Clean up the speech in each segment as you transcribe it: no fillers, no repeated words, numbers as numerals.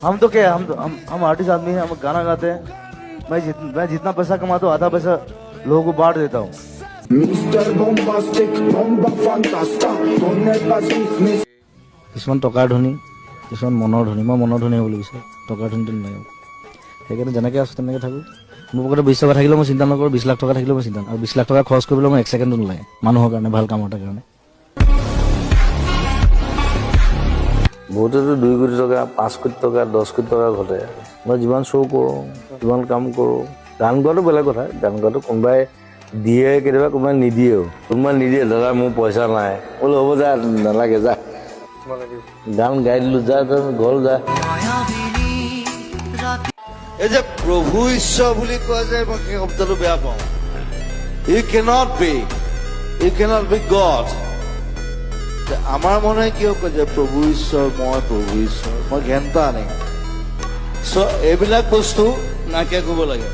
हम तो क्या हम आर्टिस्ट आदमी हैं, हम गाना गाते हैं। मैं जितना पैसा कमाता हूँ आधा पैसा लोगों को बांट देता हूँ। কিছুমান টকাৰ ধনী, কিছুমান মনৰ ধনী। মই মনৰ ধনী হ'বলৈ বিচাৰোঁ, টকাৰ ধনীটো নালাগে। সেইকাৰণে যেনেকৈ আছোঁ তেনেকৈ থাকোঁ। মোৰ পকেটত 20 টকা থাকিলেও মই চিন্তা নকৰোঁ, 20 লাখ টকা থাকিলেও মই চিন্তা নকৰোঁ। আৰু 20 লাখ টকা খৰচ কৰিবলৈ মই 1 ছেকেণ্ডো নালাগে মানুহৰ কাৰণে, ভাল কাম এটাৰ কাৰণে। বহুতেতো 2 কোটি টকা, 5 কোটি টকা, 10 কোটি টকা ঘটে। মই যিমান শ্ব' কৰোঁ, যিমান কাম কৰোঁ, গান গোৱাটো বেলেগ কথা। গান গোৱাটো কোনোবাই দিয়ে, কেতিয়াবা কোনোবাই নিদিয়েও। কোনোবাই নিদিয়ে, দাদা মোৰ পইচা নাই, বোলো হ'ব যা, নালাগে যা, গান গাই দিলোঁ, যা ঘৰ যা। এই যে প্ৰভু ঈশ্বৰ বুলি কয় যে, মই সেই শব্দটো বেয়া পাওঁ। ই কেনট বি গড। আমাৰ মনে কিয় কয় যে প্ৰভু ঈশ্বৰ, মই প্ৰভু ঈশ্বৰ, মই ঘেণ্টা আনি। চ' এইবিলাক বস্তু নাইকিয়া কৰিব লাগে।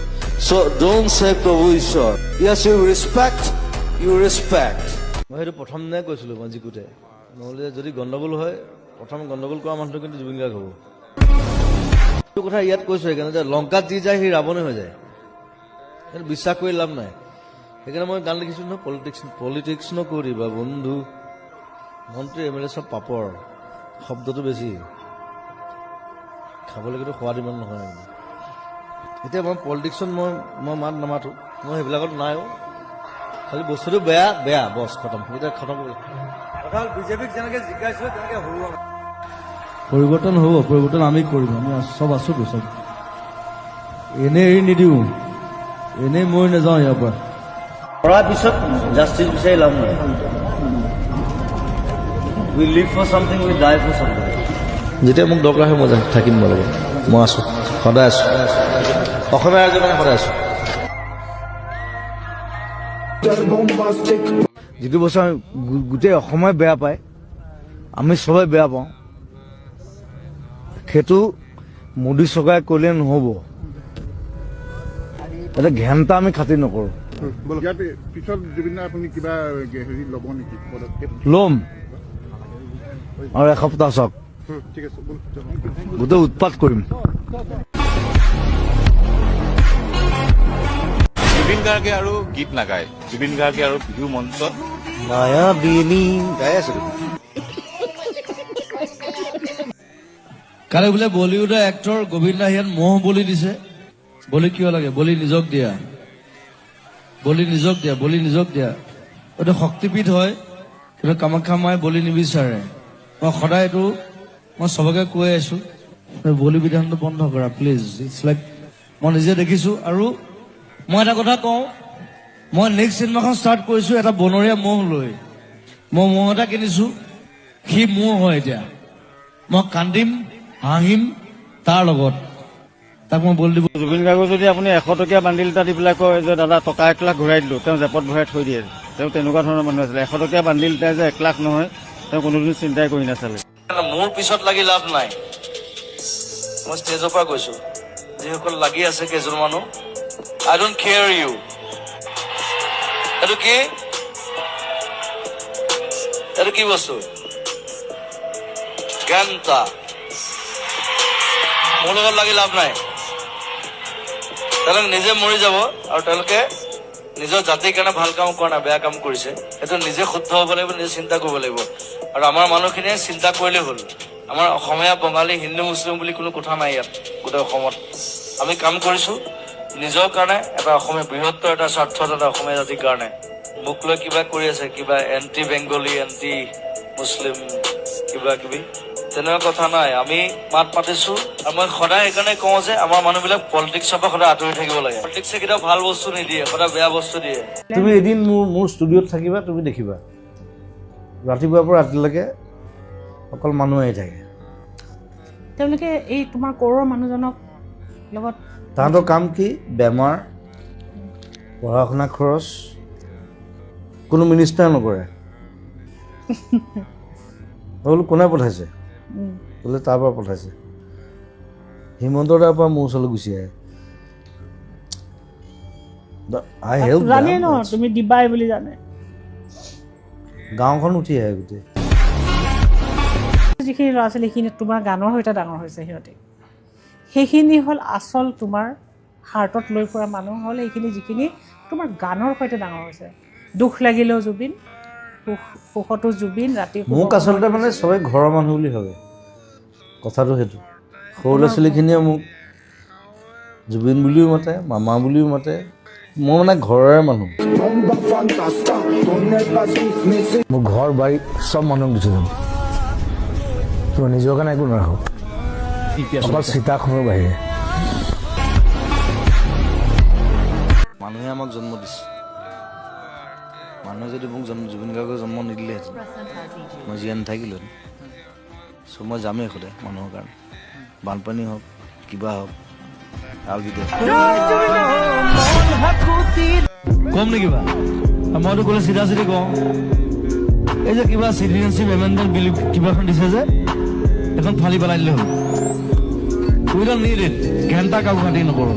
চ' ডোন্ট চে প্ৰভু ঈশ্বৰ। য়েছ, ইউ ৰেচপেক্ট। মই সেইটো প্ৰথম দিনাই কৈছিলোঁ মই জিকোতে, নহ'লে যদি গণ্ডগোল হয়, প্ৰথম গণ্ডগোল কৰা মানুহটো কিন্তু জুবিন গাৰ্গ হ'ব। সেইটো কথা ইয়াত কৈছোঁ সেইকাৰণে যে লংকাত যি যায় সি ৰাৱণে হৈ যায়। সেইটো বিশ্বাস কৰি লাভ নাই। সেইকাৰণে মই গান লিখিছোঁ নহয়, পলিটিক্স নকৰিবা বন্ধু, মন্ত্ৰী MLA চব পাপৰ, শব্দটো বেছি, খাবলৈকেতো সোৱাদ ইমান নহয়। এতিয়া মই পলিটিক্সত মই মাত নামাতো, মই সেইবিলাকত নাইও। খালি বস্তুটো বেয়া বছ, খতম। এতিয়া খতম কৰি কথা হ'ল বিজেপিক যেনেকৈ জিকাইছোঁ তেনেকৈ হৰুৱা পৰিৱৰ্তন হ'ব, পৰিৱৰ্তন আমি কৰিম। আমি চব আছোতো, চব এনেই এৰি নিদিওঁ, এনেই মই নাযাওঁ ইয়াৰ পৰা। কৰাৰ পিছত জাষ্টিছ বিচাৰি লাভ নাই। We live for something, we die for something. যেতিয়া মোক দৰকাৰ হয় মই থাকিম, মই লগত মই আছোঁ, সদায় আছোঁ। অসমীয়া ৰাইজৰ কাৰণে সদায় আছোঁ। যিটো বস্তু আমি গোটেই অসমে বেয়া পায়, আমি চবেই বেয়া পাওঁ, সেইটো মোদী চৰকাৰে কৰিলে নহ'ব। এটা ঘেণ্টা আমি খাতিৰ নকৰোঁ। ল'ম আৰু এসপ্তাহ চাওক, গোটেই উৎপাত কৰিম। জুবিন গাৰ্গে আৰু গীত নাগায়, জুবিন গাৰ্গে আৰু বিহু মঞ্চত মায়াবিনী গাই আছে। কালি বোলে বলিউডৰ এক্টৰ গোবিন্দ দাহিয়ান মহ বলি দিছে। বলি কিয় লাগে? বলি নিজক দিয়া, বলি নিজক দিয়া, বলি নিজক দিয়া। এইটো শক্তিপীঠ হয়, কিন্তু কামাখ্যা মায়ে বলি নিবিচাৰে। মই সদায় এইটো মই চবকে কৈ আছো, বলি বিধানটো বন্ধ কৰা প্লিজ। ইটছ লাইক মই নিজে দেখিছো। আৰু মই এটা কথা কওঁ, মই নেক্সট চিনেমাখন ষ্টাৰ্ট কৰিছো এটা বনৰীয়া মহ লৈ। মই মহ এটা কিনিছো, সি মোৰ হয়। এতিয়া মই কান্দিম, হাঁহিম তাৰ লগত, তাক মই বলি দিব। জুবিন গাৰ্গক যদি আপুনি 100 টকীয়া বান্দিল এটা দি পেলাই কয় যে দাদা টকা 1 লাখ ঘূৰাই দিলোঁ, তেওঁ জেপত ভৰাই থৈ দিয়ে। তেওঁ তেনেকুৱা ধৰণৰ মানুহ আছিলে। 100 টকীয়া বান্দিল এটাই যে 1 লাখ নহয়, তেওঁ কোনোদিন চিন্তাই কৰি নাচালে। মোৰ পিছত লাগি লাভ নাই। মই ষ্টেজৰ পৰা কৈছো, যিসকল লাগি আছে কেইজন মানুহ, আই ডোন্ট কেয়াৰ ইউ। এইটো কি বস্তু? ঘেণ্টা। মোৰ লগত লাগি লাভ নাই। তেওঁলোকে নিজে মৰি যাব, আৰু তেওঁলোকে নিজৰ জাতিৰ কাৰণে ভাল কাম কৰা নাই, বেয়া কাম কৰিছে। সেইটো নিজে শুদ্ধ হ'ব লাগিব, নিজে চিন্তা কৰিব লাগিব। আৰু আমাৰ মানুহখিনিয়ে চিন্তা কৰিলেই হ'ল। আমাৰ অসমীয়া, বঙালী, হিন্দু, মুছলিম বুলি কোনো কথা নাই ইয়াত। গোটেই অসমত আমি কাম কৰিছোঁ নিজৰ কাৰণে, এটা অসমীয়া বৃহত্তৰ এটা স্বাৰ্থত, এটা অসমীয়া জাতিৰ কাৰণে। মোক লৈ কিবা কৰি আছে, কিবা এণ্টি বেংগলী, এণ্টি মুছলিম, কিবা কিবি, তেনেকুৱা কথা নাই। আমি মাত মাতিছোঁ, আৰু মই সদায় সেইকাৰণে কওঁ যে আমাৰ মানুহবিলাক পলিটিক্সৰ পৰা সদায় আঁতৰি থাকিব লাগে। পলিটিক্সে কেতিয়াও ভাল বস্তু নিদিয়ে, সদায় বেয়া বস্তু দিয়ে। তুমি এদিন মোৰ ষ্টুডিঅ'ত থাকিবা, তুমি দেখিবা ৰাতিপুৱাৰ পৰা ৰাতিলৈকে অকল মানুহ আহি থাকে। তেওঁলোকে এই তোমাৰ কৰৰ মানুহজনক লগত, তাহাঁতৰ কাম কি? বেমাৰ, পঢ়া শুনা খৰচ, কোনো মিনিষ্টাৰ নকৰে। বোলো কোনে পঠাইছে? বোলে তাৰ পৰা পঠাইছে। হিমন্তৰ তাৰ পৰা মোৰ ওচৰলৈ গুচি আহে। জানে ন তুমি দিবাই বুলি জানে। গাঁওখন উঠি আহে গোটেই। যিখিনি ল'ৰা ছোৱালীখিনি তোমাৰ গানৰ সৈতে ডাঙৰ হৈছে সিহঁতে। সেইখিনি হ'ল আচল তোমাৰ হাৰ্টত লৈ ফুৰা মানুহ হ'ল এইখিনি যিখিনি তোমাৰ গানৰ সৈতে ডাঙৰ হৈছে। দুখ লাগিলেও জুবিন, সুখতো জুবিন, ৰাতি মোক আচলতে মানে চবেই ঘৰৰ মানুহ বুলি ভাবে, কথাটো সেইটো। সৰু ল'ৰা ছোৱালীখিনিয়ে মোক জুবিন বুলিও মাতে, মামা বুলিও মাতে। মই মানে ঘৰৰে মানুহ। মোৰ ঘৰ বাৰী চব মানুহক দি থৈ যাম, তোমাৰ নিজৰ কাৰণে একো নাৰাখোঁ, অকল চিতাখনৰ বাহিৰে। মানুহে আমাক জন্ম দিছে। মানুহে যদি মোক জুবিন গাৰ্গক জন্ম নিদিলেহেঁতেন মই জীয়াই নাথাকিলোহেঁতেন। চ' মই যামেই সদায় মানুহৰ কাৰণে, বানপানী হওক কিবা হওক। কম নে কিবা? মইতো ক'লে চিধা চিধি কওঁ, এই যে কিবা চিটিজেনশ্বিপ এমেণ্ডমেণ্ট বিল কিবা এখন দিছে যে, এখন ফালি পেলাই দিলে হ'ল। উই ডন্ট নিড ইট, ঘণ্টা কাকো খাতি নকৰোঁ।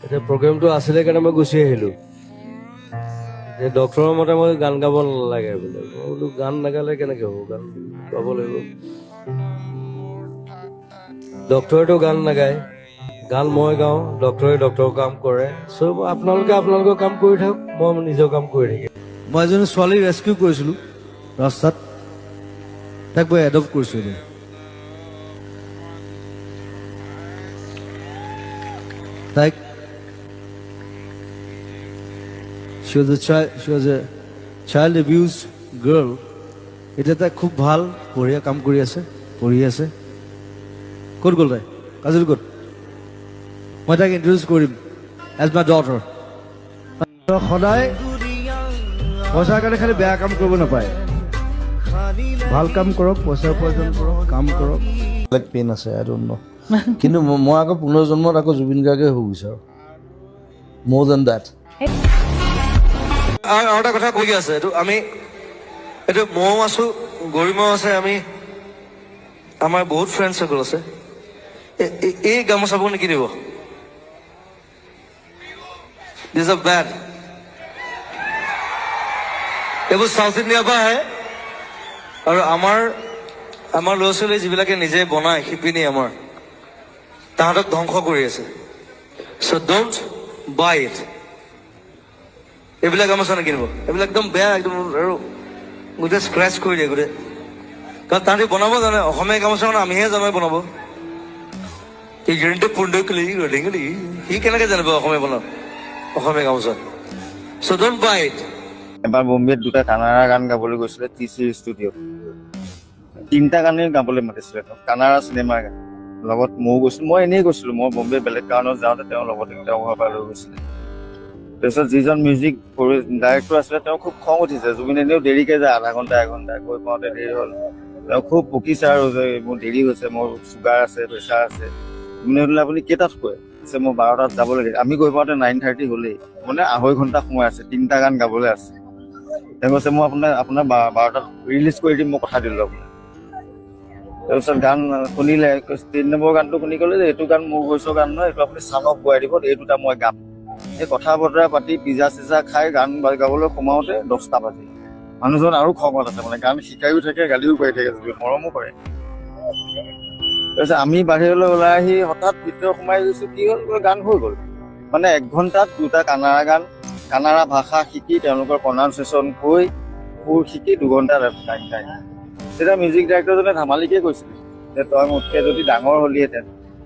এতিয়া প্ৰগ্ৰেমটো আছিলে কাৰণে মই গুচি আহিলোঁ। যে ডক্টৰৰ মতে মই গান গাব নালাগে বোলে। মই বোলো গান নাগালে কেনেকৈ হ'ব, গান গাব লাগিব। ডক্টৰেতো গান নাগায়, গান মই গাওঁ, ডক্টৰে ডক্টৰৰ কাম কৰে। চ' আপোনালোকে আপোনালোকৰ কাম কৰি থাকক, মই নিজৰ কাম কৰি থাকিম। মই এজনী ছোৱালী ৰেস্কিউ কৰিছিলোঁ ৰাস্তাত, তাক মই এডপ্ট কৰিছোঁ এতিয়া। তাইক she was a child abused girl. এতিয়া তাই খুব ভাল বঢ়িয়া কাম কৰি আছে, পঢ়ি আছে। ক'ত গ'ল তাই? কাজল ক'ত? মই তাইক ইন্ট্ৰডিউচ কৰিম এজ মাই ডটাৰ। সদায় পইচাৰ কাৰণে খালি বেয়া কাম কৰিব নাপায়, ভাল কাম কৰক, পইচা উপাৰ্জন কৰক, কাম কৰক। বেলেগ পেইন আছে, আই ডণ্ট ন'। কিন্তু মই আকৌ পুনৰ্জন্মত আকৌ জুবিন গাৰ্গে হ'ব বিচাৰোঁ, মোৰ দেন ডেট। আৰু এটা কথা কৈ আছে, এইটো ময়ো আছো, গৰিমাও আছে, আমাৰ বহুত ফ্ৰেণ্ড চাৰ্কল আছে। এই গামোচাবোৰ নিকিনিব, দিছ আৰ বেড। এইবোৰ চাউথ ইণ্ডিয়াৰ পৰা আহে, আৰু আমাৰ ল'ৰা ছোৱালী যিবিলাকে নিজে বনায়, শিপিনী আমাৰ, তাহাঁতক ধ্বংস কৰি আছে। চ' ডোন্ট বাই ইট। এইবিলাক গামোচা নিকিনিব, এইবিলাক একদম বেয়া, একদম আৰু গোটেই স্ক্ৰেচ কৰি দিয়ে গোটেই। কাৰণ তাহাঁতি বনাব জানে, অসমীয়া গামোচা মানে আমিহে জানো বনাব। সি কেনেকে জানিব অসমীয়া বনাব, অসমীয়া গামোচা? চ' ডোন্ট বাই ইট। এবাৰ বম্বেত দুটা কানাড়া গান গাবলৈ গৈছিলে TC ষ্টুডিঅ'ত। 3টা গানেই গাবলৈ মাতিছিলে, কানাড়া চিনেমাৰ গান। লগত ময়ো গৈছিলোঁ, মই এনেই গৈছিলোঁ, মই বম্বে বেলেগ কাৰণত যাওঁতে তেওঁ লগতে তেওঁ ঘৰৰ পৰা লৈ গৈছিলে। তাৰপিছত যিজন মিউজিক ডাইৰেক্টৰ আছিলে তেওঁ খুব খং উঠিছে, জুবিন এনেও দেৰিকে যায়, আধা ঘণ্টা এঘণ্টা, গৈ পাওঁতে দেৰি হ'ল। তেওঁ খুব বকিছে আৰু যে মোৰ দেৰি হৈছে, মোৰ চুগাৰ আছে, প্ৰেছাৰ আছে। জুবিনে সুধিলে আপুনি কেইটাত কয়? পিছে মই 12টাত যাব লাগে। আমি গৈ পাওঁতে 9:30 হ'লেই, মানে আঢ়ৈ ঘণ্টা সময় আছে, 3টা গান গাবলৈ আছে। তেওঁ কৈছে মই আপোনাৰ 12টাত ৰিলিজ কৰি দিম, মই কথা দিলোঁ আপোনাক। তাৰপিছত গান শুনিলে, 3 নম্বৰ গানটো শুনি ক'লে যে এইটো গান মোৰ ভইচৰ গান নহয়, এইটো আপুনি চানক গোৱাই দিব, এই দুটা মই গাম। এই কথা বতৰা পাতি পিজা চিজা খাই গান গাবলৈ সোমাওঁতে 10টা বাজি। মানুহজন আৰু খঙত আছে, মানে গান শিকায়ো থাকে, গালিও পাৰি থাকে, মৰমো কৰে। তাৰপিছত আমি বাহিৰলৈ ওলাই আহি হঠাৎ ভিতৰত সোমাই গৈছোঁ, কি হ'ল, গান হৈ গ'ল। মানে 1 ঘণ্টাত 2টা কানাড়া গান, কানাড়া ভাষা শিকি, তেওঁলোকৰ প্ৰনাউন্সিয়েশ্যন কৈ, সুৰ শিকি 2 ঘণ্টাত গান গাই। তেতিয়া মিউজিক ডাইৰেক্টৰজনে ধেমালিকে কৈছিলে যে তই মোতকৈ যদি ডাঙৰ হ'লিহেঁতেন,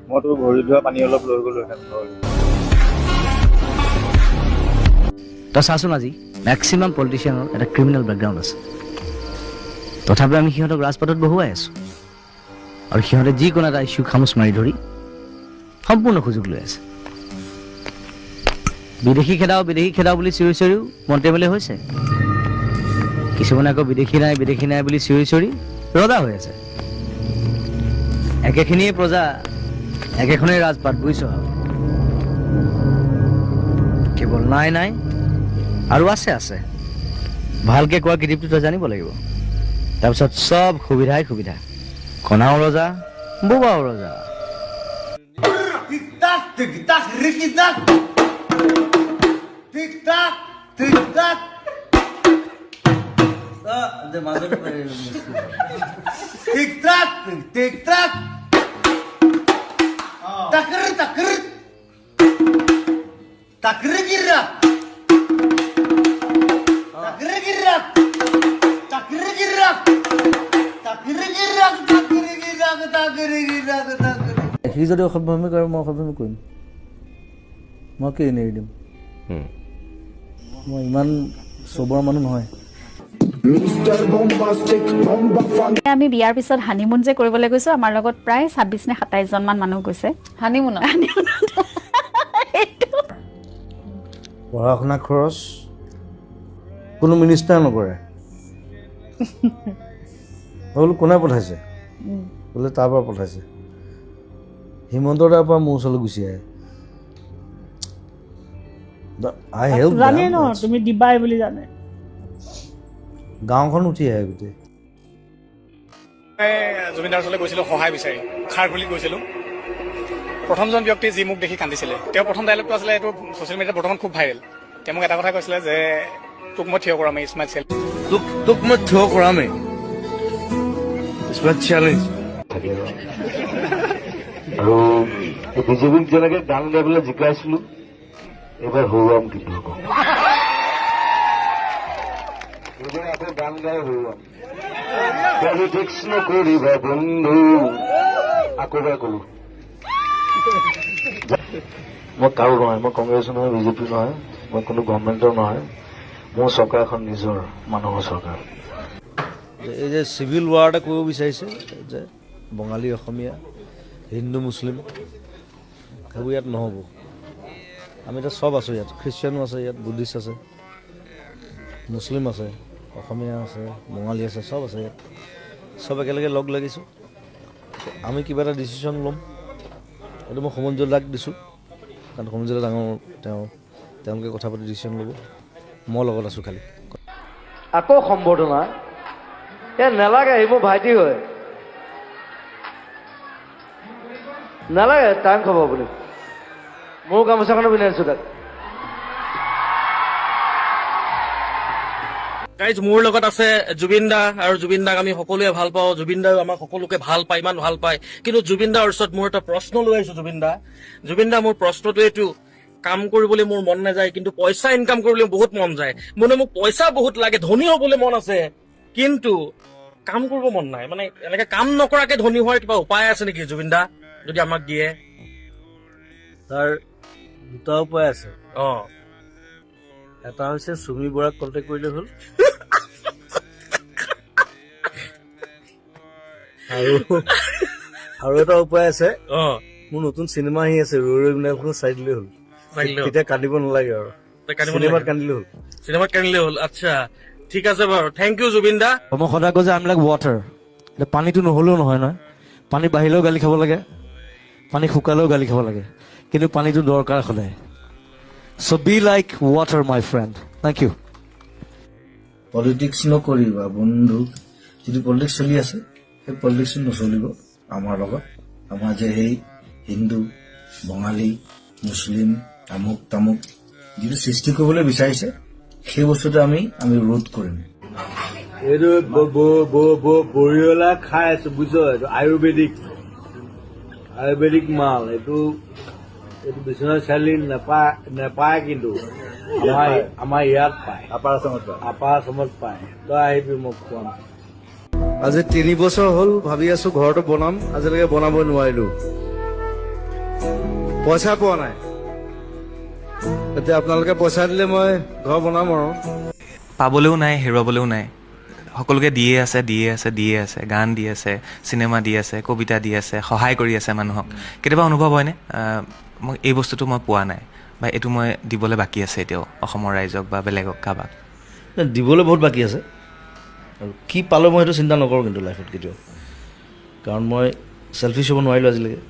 মই তোৰ ভৰি ধোৱা পানী অলপ লৈ গ'লোহেঁতেন ঘৰলৈ। তই চাচোন, আজি মেক্সিমাম পলিটিচিয়ানৰ এটা ক্ৰিমিনেল বেকগ্ৰাউণ্ড আছে, তথাপিও আমি সিহঁতক ৰাজপথত বহুৱাই আছোঁ, আৰু সিহঁতে যিকোনো এটা ইছ্যু খামোচ মাৰি ধৰি সম্পূৰ্ণ সুযোগ লৈ আছে। বিদেশী খেদাও বুলি চিঞৰি চিঞৰিও মন্ত্ৰী এম এল এ হৈছে। কিছুমানে আকৌ বিদেশী নাই বুলি চিঞৰি চিঞৰি ৰজা হৈ আছে। একেখিনিয়ে প্ৰজা, একেখনেই ৰাজপাট, বুজিছ? কেৱল নাই আৰু আছে। ভালকে কোৱা কিতাপটো তই জানিব লাগিব। তাৰপিছত চব সুবিধাই সুবিধা, কণাও ৰজা, বোবাও ৰজা। সি যদি অসভ্যামি কৰে মই অসভ্যামি কৰিম, মই কি এৰি দিম? মই ইমান চবৰ মানুহ নহয়। আমি বিয়াৰ পিছত হানিমুন যে কৰিবলৈ গৈছো, আমাৰ লগত প্ৰায় 26 নে 27 জন মান মানুহ গৈছে হানিমুনত। পঢ়া শুনা খৰচ কোনো মিনিষ্টাৰ নকৰে। বোলো কোনে পঠাইছে? বোলে তাৰ পৰা পঠাইছে। হিমন্ত দাৰ পৰা মোৰ ওচৰলৈ গুচি আহে। আই হেল্প জানে ন তুমি দিবাই বুলি জানে। গাঁওখন উঠি আহে গোটেই। জুবিনদাৰ ওচৰলৈ গৈছিলোঁ সহায় বিচাৰি, খাৰ খুলি গৈছিলোঁ। প্ৰথমজন ব্যক্তি যি মোক দেখি কান্দিছিলে, তেওঁ প্ৰথম ডাইলগটো আছিলে, এইটো ছ'চিয়েল মিডিয়াত বৰ্তমান খুব ভাইৰেল। তেওঁ মোক এটা কথা কৈছিলে যে তোক মই থিয় কৰামেই স্মাৰ্ট চেল, তোক মই থিয় কৰামেই স্মাৰ্ট চেলেঞ্জ। আৰু বিজেপিক যেনেকে গান গাবলৈ জিকাইছিলো, এইবাৰ হৰুৱাম কিন্তু হ'ব। এইবাৰ আকৌ গান গাই হৰুৱাম। পলিটিক্স নকৰিবা বন্ধু, আকৌ এবাৰ কৰো। মই কাৰো নহয়, মই কংগ্ৰেছো নহয়, বিজেপি নহয়, মই কোনো গভৰ্ণমেণ্টৰ নহয়। মোৰ চৰকাৰ এখন নিজৰ মানুহৰ চৰকাৰ। এই যে চিভিল ৱাৰ এটা কৰিব বিচাৰিছে যে বঙালী অসমীয়া হিন্দু মুছলিম, সেইবোৰ ইয়াত নহ'ব। আমি এতিয়া চব আছোঁ ইয়াত, খ্ৰীষ্টিয়ানো আছে ইয়াত, বুদ্ধিষ্ট আছে, মুছলিম আছে, অসমীয়া আছে, বঙালী আছে, চব আছে ইয়াত। চব একেলগে লগ লাগিছোঁ, আমি কিবা এটা ডিচিশ্যন ল'ম। এইটো মই সমঞ্জুলাক দিছোঁ, কাৰণ সমঞ্জুলা ডাঙৰ, তেওঁলোকে কথা পাতি ডিচিশ্যন ল'ব। মই লগত আছোঁ খালি। আকৌ সম্বৰ্ধনা নালাগে, আহিব ভাইটি হয়, নালাগে টাইম খাব আপুনি। মোৰ গামোচাখনো পিন্ধি আছোঁ তাক। গাইজ মোৰ লগত আছে জুবিন দা, আৰু জুবিন দাক আমি সকলোৱে ভাল পাওঁ। জুবিন দাও আমাক সকলোকে ভাল পায়, ইমান ভাল পায়। কিন্তু জুবিন দাৰ ওচৰত মোৰ এটা প্ৰশ্ন লৈ আহিছো। জুবিন দা মোৰ প্ৰশ্নটো এইটো, কাম কৰিবলৈ মোৰ মন নাযায়, কিন্তু পইচা ইনকাম কৰিবলৈ বহুত মন যায়। মোক পইচা বহুত লাগে, ধনী হবলৈ মন আছে, কিন্তু কাম কৰিব মন নাই। মানে এনেকে কাম নকৰাকে ধনী হোৱাৰ কিবা উপায় আছে নেকি জুবিন দা, যদি আমাক দিয়ে? তাৰ দুটা উপায় আছে। অ, এটা হৈছে চুমি বৰাক কণ্টেক্ট কৰিলে হ'ল, আৰু এটা উপায় আছে, মোৰ নতুন চিনেমা আহি আছে, ৰৈ ৰৈ বিনায়কখন চাই দিলে হ'ল। তেতিয়া কান্দিব নালাগে আৰু, চিনেমাত কান্দিলে হ'ল। আচ্ছা ঠিক আছে বাৰু, থেংক ইউ জুবিন দা। মই সদায় কওঁ যে আমি লাইক ৱাটাৰ, পানীটো নহ'লেও নহয়, পানী বাঢ়িলেও গালি খাব লাগে, পানী শুকালেও গালি খাব লাগে, কিন্তু পানীটো দৰকাৰ সদায়। So' be like water my friend. Thank you. Politics নকৰিবা বন্ধু, যদি পলিটিক্স চলি আছে সেই পলিটিক্স নচলিব আমাৰ লগত। আমাৰ যে সেই হিন্দু বঙালী মুছলিম আমুক তামুক যিটো সৃষ্টি কৰিবলৈ বিচাৰিছে, সেই বস্তুটো আমি ৰোধ কৰিম। এইটো বৰিয়লা খাই আছো বুজিছ, এইটো আয়ুৰ্বেদিক মাল। এইটো বিশ্বনাথ চাৰিআলি নেপায়, কিন্তু আমাৰ ইয়াত পায়, আপাৰ আছামত পায়। তই আহিবি, মোক খুৱাম। আজি 3 বছৰ হ'ল ভাবি আছো ঘৰটো বনাম, আজিলৈকে বনাব নোৱাৰিলো, পইচা পোৱা নাই। এতিয়া আপোনালোকে পইচা দিলে মই ঘৰ বনাম আৰু। পাবলৈও নাই, হেৰুৱাবলৈও নাই, সকলোকে দিয়ে আছে, গান দি আছে, চিনেমা দি আছে, কবিতা দি আছে, সহায় কৰি আছে মানুহক। কেতিয়াবা অনুভৱ হয়নে মই এই বস্তুটো মই পোৱা নাই, বা এইটো মই দিবলৈ বাকী আছে এতিয়াও অসমৰ ৰাইজক বা বেলেগক কাৰোবাক? দিবলৈ বহুত বাকী আছে, আৰু কি পালোঁ মই সেইটো চিন্তা নকৰোঁ কিন্তু লাইফত কেতিয়াও, কাৰণ মই চেলফিছ হ'ব নোৱাৰিলোঁ আজিলৈকে।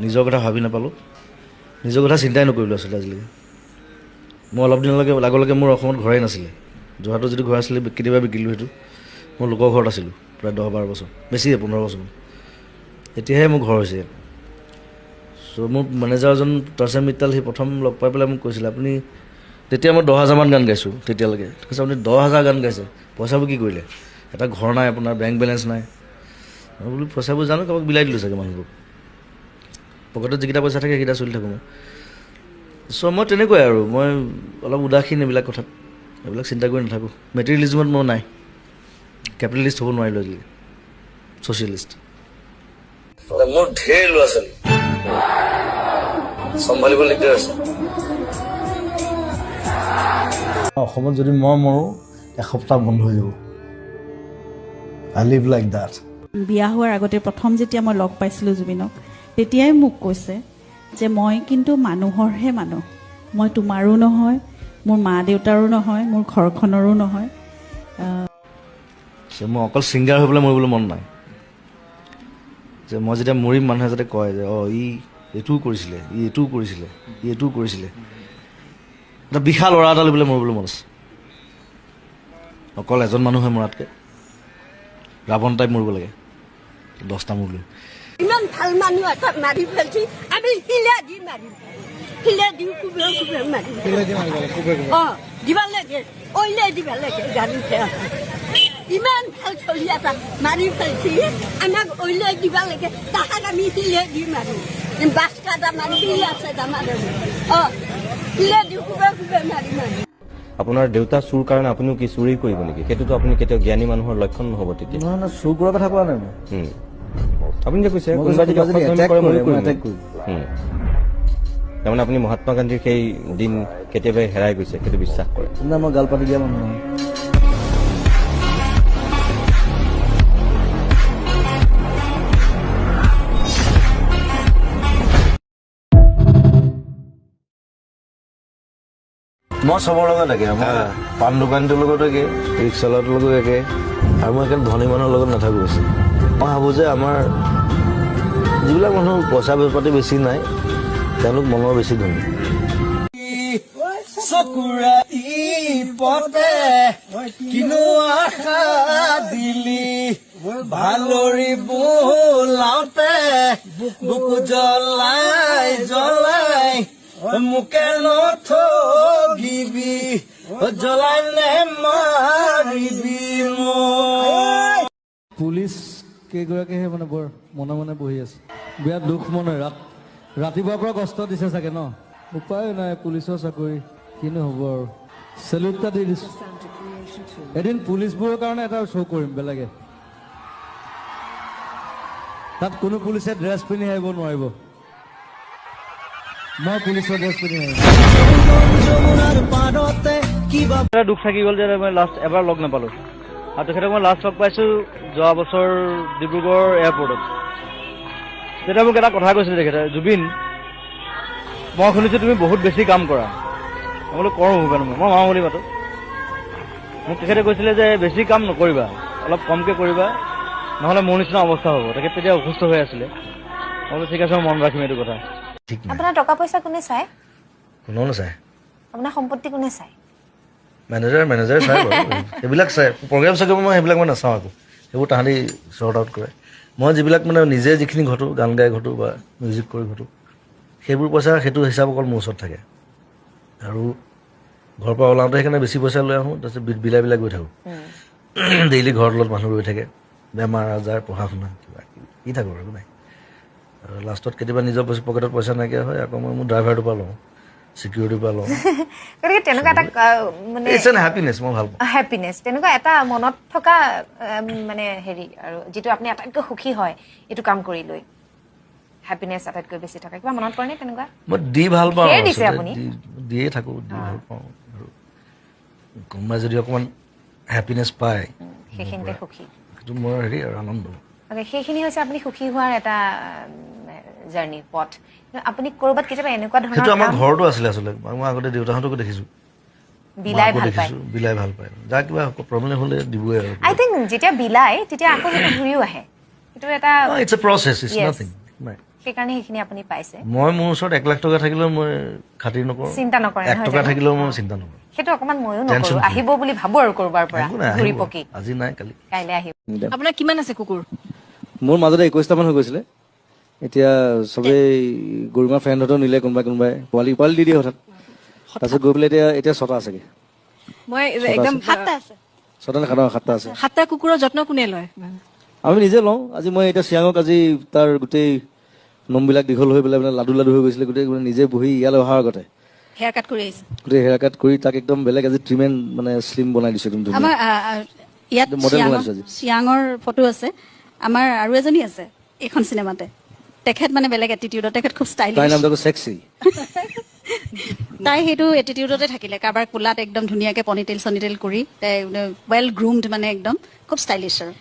নিজৰ কথা ভাবি নাপালোঁ, নিজৰ কথা চিন্তাই নকৰিলোঁ আচলতে আজিলৈকে। মই অলপ দিনলৈকে আগলৈকে মোৰ অসমত ঘৰেই নাছিলে, যোৰহাটত যদি ঘৰ আছিলে কেতিয়াবা বিকিলোঁ সেইটো। মই লোকৰ ঘৰত আছিলোঁ প্ৰায় 10-12 বছৰ, বেছিয়ে 15 বছৰ। এতিয়াহে মোৰ ঘৰ হৈছে। চ' মোৰ মেনেজাৰজন তৰ্চেম মিত্তাল, সি প্ৰথম লগ পাই পেলাই মোক কৈছিলে, আপুনি তেতিয়া মই 10,000 মান গান গাইছোঁ তেতিয়ালৈকে। কৈছে আপুনি 10,000 গান গাইছে, পইচাবোৰ কি কৰিলে? এটা ঘৰ নাই আপোনাৰ, বেংক বেলেঞ্চ নাই। মই বোলো পইচাবোৰ জানো কাৰোবাক বিলাই দিলোঁ চাগে মানুহবোৰক। পকেটত যিকেইটা পইচা থাকে সেইকেইটা চলি থাকোঁ মই। চ' মই তেনেকুৱাই আৰু মই অলপ উদাসীন এইবিলাক কথাত, এইবিলাক চিন্তা কৰি নাথাকোঁ। মেটেৰিয়েলিজিমত মই নাই, কেপিটেলিষ্ট হ'ব নোৱাৰিলোঁ আজিলৈকে, ছ'চিয়েলিষ্ট। মোৰ ঢেৰ ল'ৰা ছোৱালী চম্ভালিবলৈ দিগদাৰ আছে। অসমত যদি মই মৰোঁ এসপ্তাহ বন্ধ হৈ যাব। I live like that. বিয়া হোৱাৰ আগতে প্ৰথম যেতিয়া মই লগ পাইছিলোঁ জুবিনক, তেতিয়াই মোক কৈছে যে মই কিন্তু মানুহৰহে মানুহ, মই তোমাৰো নহয়, মোৰ মা দেউতাৰো নহয়, মোৰ ঘৰখনৰো নহয়। মই অকল ছিংগাৰ হৈ পেলাই মৰিবলৈ মন নাই, যে মই যেতিয়া মৰিম মানুহে যাতে কয় যে ই এইটোও কৰিছিলে, ই এইটোও কৰিছিলে, ই এইটোও কৰিছিলে। এটা বিশাল ল'ৰা এটা লৈ পেলাই মৰিবলৈ মন আছে, অকল এজন মানুহে মৰাতকৈ ৰাৱণ টাইপ মৰিব লাগে, 10টা মূৰ লৈ। ইমান ভাল মানুহ এটা মাৰি পেলাইছি, আমি শিলে দি মাৰিম, শিলে দি কুবে কুবে মাৰিম। দিবা লাগে, অইলে দিবা লাগে গাড়ীতে। ইমান ভাল চলি এটা মাৰি পেলাইছি, আমাক অইলে দিবা লাগে, তাহাক আমি শিলে দি মাৰিম। বাছ কাটা মাৰি শিল আছে আমাৰ, শিলে দি কুবে কুবে মাৰিম। আপোনাৰ দেউতা চুৰ কাৰণে আপুনিও কি চুৰি কৰিব নেকি? সেইটোতো আপুনি কেতিয়াও জ্ঞানী মানুহৰ লক্ষণ নহ'ব তেতিয়া। নহয়, চুৰ কৰাৰ কথা কোৱা নাই মই। আপুনি যে কৈছে কোনোবাই যদি অপচন্দ কৰে ময়ো কৰিম। তাৰমানে আপুনি মহাত্মা গান্ধীৰ সেই দিন কেতিয়াবাই হেৰাই গৈছে সেইটো বিশ্বাস কৰে? নাই, মই গাল পাতি দিয়া মানুহ নহয়। মই চবৰ লগত একে, মই পাণ দোকানটোৰ লগত একে, ৰিক্সাৱালাটোৰ লগত একে, আৰু মই একেবাৰে ধনী মানুহৰ লগত নাথাকোঁ বেছি। মই ভাবোঁ যে আমাৰ যিবিলাক মানুহৰ পইচা পাতি বেছি নাই, তেওঁলোক মনৰ বেছি ধনী। চকুৰাতি পতে কিনো আশা দিলি, ভালৰি বোলাওতে বুকু জ্বলাই জ্বলাই মোকে নথগিবি, জ্বলাই নে মাৰিবি মই। পুলিচ কেইগৰাকীহে মানে বৰ মনে মনে বহি আছে, বিৰাট দুখ মনে। ৰাতিপুৱাৰ পৰা কষ্ট দিছে চাগে ন, উপায় নাই, পুলিচৰ চাকৰি কিনো হ'ব আৰু। চেলুট এটা দি দিছোঁ। এদিন পুলিচবোৰৰ কাৰণে এটা শ্ব' কৰিম বেলেগে, তাত কোনো পুলিচে ড্ৰেছ পিন্ধি আহিব নোৱাৰিব, মই পুলিচৰ ড্ৰেছ পিন্ধি আহিম। দুখ থাকি গ'ল যে মই লাষ্ট এবাৰ লগ নাপালোঁ, আৰু তেখেতক মই লাষ্ট লগ পাইছোঁ যোৱা বছৰ ডিব্ৰুগড় এয়াৰপৰ্টত। তেতিয়া মোক এটা কথা কৈছিলে তেখেতে, জুবিন মই শুনিছোঁ তুমি বহুত বেছি কাম কৰা। মই বোলো কৰোঁ ভূপেন, মই মাওঁ বুলি মাতো। মোক তেখেতে কৈছিলে যে বেছি কাম নকৰিবা, অলপ কমকৈ কৰিবা, নহ'লে মোৰ নিচিনা অৱস্থা হ'ব। তেখেত তেতিয়া অসুস্থ হৈ আছিলে। মই বোলো ঠিক আছে, মই মন ৰাখিম এইটো কথা। আপোনাৰ টকা পইচা কোনে চায়? কোনেও নাচায়। আপোনাৰ সম্পত্তি কোনে চায়? মেনেজাৰ চাই বাৰু, সেইবিলাক চাই। প্ৰগ্ৰেম চাগে মই সেইবিলাক মই নাচাওঁ আকৌ, সেইবোৰ তাহাঁতি শ্বৰ্ট আউট কৰে। মই যিবিলাক মানে নিজে যিখিনি ঘটোঁ, গান গাই ঘটোঁ বা মিউজিক কৰি ঘটোঁ, সেইবোৰ পইচা সেইটো হিচাপ অকল মোৰ ওচৰত থাকে। আৰু ঘৰৰ পৰা ওলাওঁতে সেইকাৰণে বেছি পইচা লৈ আহোঁ, তাৰপিছত বিলাই গৈ থাকোঁ। ডেইলি ঘৰৰ তলত মানুহ ৰৈ থাকে, বেমাৰ আজাৰ, পঢ়া শুনা কিবা কিবি থাকোঁ আৰু নাই। আৰু লাষ্টত কেতিয়াবা নিজৰ পকেটত পইচা নাইকিয়া হয়, আকৌ মই মোৰ ড্ৰাইভাৰটোৰ পৰা লওঁ, চিকিউৰিটিৰ পৰা লওঁ। গতিকে তেনেকুৱা এটা মানে হেপিনেছ, মই ভাল পাওঁ হেপিনেছ, তেনেকুৱা এটা মনত থকা মানে হেৰি, আৰু যিটো আপুনি আটাইতকৈ সুখী হয় এইটো কাম কৰি লৈ, হেপিনেছ আটাইতকৈ বেছি থকা কিবা মনত পৰেনে তেনেকুৱা? মই দি ভাল পাওঁ, দিছে আপুনি? দিয়ে থাকোঁ, দি ভাল পাওঁ। আৰু কোনোবাই যদি অকণমান হেপিনেছ পায় সেইখিনিতে সুখী, সেইটো মোৰ হেৰি আৰু আনন্দ। সেইখিনি হৈছে আপুনি সুখী হোৱাৰ এটা জাৰ্ণি, পথ। আপুনি ক'ৰবাত কেতিয়াবা এনেকুৱা ধৰণৰ সেইটো আমাৰ ঘৰতো আছিলে আচলতে। মই আগতে দেউতাহঁতকো দেখিছোঁ বিলাই ভাল পায়, যাৰ কিবা প্ৰব্লেম হ'লে দিবই আৰু। আই থিংক যেতিয়া বিলাই তেতিয়া আকৌ সেইটো ঘূৰিও আহে, সেইটো এটা it's a process, it's nothing. সেইকাৰণে সেইখিনি আপুনি পাইছে। মই মোৰ ওচৰত 1 লাখ টকা থাকিলেও মই খাতিৰ নকৰোঁ, চিন্তা নকৰে, 1 টকা থাকিলেও মই চিন্তা নকৰোঁ। সেইটো অকণমান ময়ো নকৰোঁ, আহিব বুলি ভাবোঁ আৰু ক'ৰবাৰ পৰা ঘূৰি পকি, আজি নাই কাইলৈ আহিব। আপোনাৰ কিমান আছে কুকুৰ? মোৰ মাজতে 21টামান হৈ গৈছিলে, এতিয়া চবেই গৰিমাৰ ফ্ৰেণ্ডহঁতেও নিলে, কোনোবাই পোৱালি দি দিয়ে হঠাৎ, তাৰপিছত গৈ পেলাই এতিয়া 6টা আছেগে। মই একদম 7টা আছে, 6টা নে 7টা আছে। 7টা কুকুৰৰ যত্ন কোনে লয়? আমি নিজে লওঁ। আজি মই এতিয়া চিয়াঙক আজি তাৰ গোটেই নোমবিলাক দীঘল হৈ পেলাই মানে লাডু লাডু হৈ গৈছিলে গোটেই মানে নিজে বহি ইয়ালৈ অহাৰ আগতে হেয়াৰ কাট কৰি আহিছে গোটেই হেয়াৰ কাট কৰি তাক একদম বেলেগ আজি ট্ৰিটমেণ্ট মানে শ্লিম বনাই দিছে একদম ধুনীয়া আমাৰ ইয়াত মডেল বনাই দিছে আজি চিয়াঙৰ ফটো আছে আমাৰ আৰু এজনী আছে এইখন চিনেমাতে তেখেত মানে বেলেগ এটিটিউডত তেখেত খুব তাইৰ ষ্টাইলিছ নামটো ছেক্সি তাই সেইটো এটিটিউডতে থাকিলে কাৰোবাৰ কোলাত একদম ধুনীয়াকে পনিটেইল চনিটেইল কৰি ৱেল গ্ৰুমড মানে একদম খুব ষ্টাইলিছ আৰু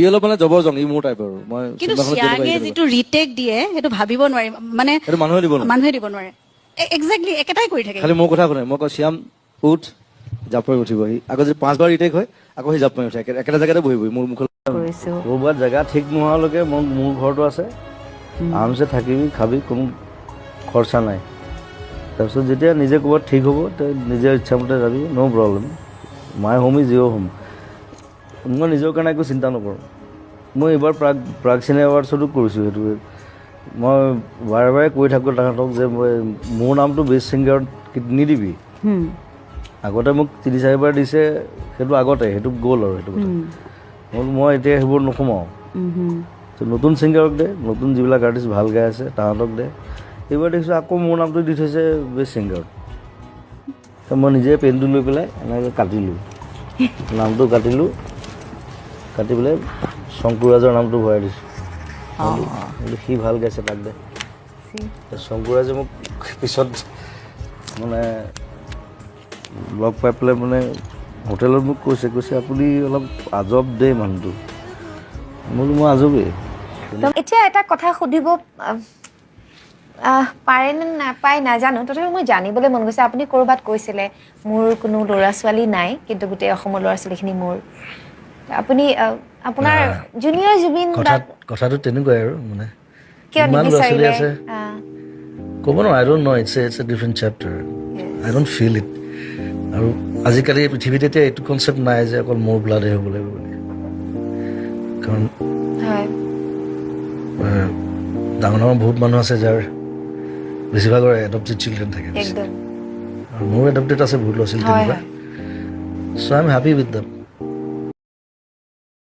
ই অলপ মানে জবৰ জং ই মোৰ টাইপৰ মই কিন্তু চিনেমাখনত চিয়াঙে যেনেকুৱা যিটো ৰিটেক দিয়ে সেইটো ভাবিব নোৱাৰি মানে সেইটো মানুহে দিব নোৱাৰে মানুহে দিব নোৱাৰে একজেক্টলি একেটাই কৰি থাকে খালি মোৰ কথা শুনে মই কওঁ শ্যাম উঠ জাপ মাৰি উঠিব সি আকৌ যদি 5 বাৰ ৰিটেক হয় আকৌ সি জাপ মাৰি উঠে একেটা জেগাতে বহিব মোৰ মুখলৈ ক'ৰবাত জেগা ঠিক নোহোৱালৈকে মোৰ ঘৰটো আছে আৰামছে থাকিবি খাবি কোনো খৰচা নাই তাৰপিছত যেতিয়া নিজে ক'ৰবাত ঠিক হ'ব তই নিজে ইচ্ছামতে যাবি no' problem my home is your home মই নিজৰ কাৰণে একো চিন্তা নকৰোঁ মই এইবাৰ প্ৰাগ চিনে এৱাৰ্ডছতো কৰিছোঁ সেইটো মই বাৰে বাৰে কৈ থাকোঁ তাহাঁতক যে মই মোৰ নামটো বেষ্ট ছিংগাৰত নিদিবি আগতে মোক 3-4 বাৰ দিছে সেইটো আগতে সেইটো গ'ল আৰু সেইটো কথা মই এতিয়া সেইবোৰ নোসোমাওঁ নতুন ছিংগাৰক দে নতুন যিবিলাক আৰ্টিষ্ট ভাল গাই আছে তাহাঁতক দে এইবাৰ দেখিছোঁ আকৌ মোৰ নামটো দি থৈছে বেষ্ট ছিংগাৰত মই নিজে পেনটো লৈ পেলাই এনেকৈ কাটিলোঁ নামটো কাটিলোঁ কাটি পেলাই শংকুৰাজৰ নামটো ভৰাই দিছোঁ সি ভাল গাইছে তাক দে শংকুৰাজে মোক পিছত মানে লগ পাই পেলাই মানে হোটেলত মোক কৈছে আপুনি অলপ আজব দেই মানুহটো মই আজবেই এতিয়া এটা কথা সুধিব পাৰে নে নাপায় নাজানো তথাপি মই জানিবলৈ মন গৈছে আপুনি ক'ৰবাত কৈছিলে মোৰ কোনো ল'ৰা ছোৱালী নাই কিন্তু গোটেই অসমৰ ল'ৰা ছোৱালীখিনি মোৰ আপুনি আপোনাৰ জুনিয়ৰ জুবিন কথাটো তেনেকুৱাই আৰু মানে কিয় নিবিচাৰিলে ক'ব নোৱাৰো I don't know it's a different chapter I don't feel it আৰু আজিকালি পৃথিৱীত এতিয়া এইটো কনচেপ্ট নাই যে অকল মোৰ ব্লাডে হ'ব লাগিব বুলি কাৰণ ডাঙৰ ডাঙৰ বহুত মানুহ আছে যাৰ বেছিভাগৰ এডপ্টেড চিলড্ৰেন থাকে আৰু মোৰ এডপ্টেড আছে বহুত ল'ৰা ছোৱালী তেনেকুৱা so' I am happy with them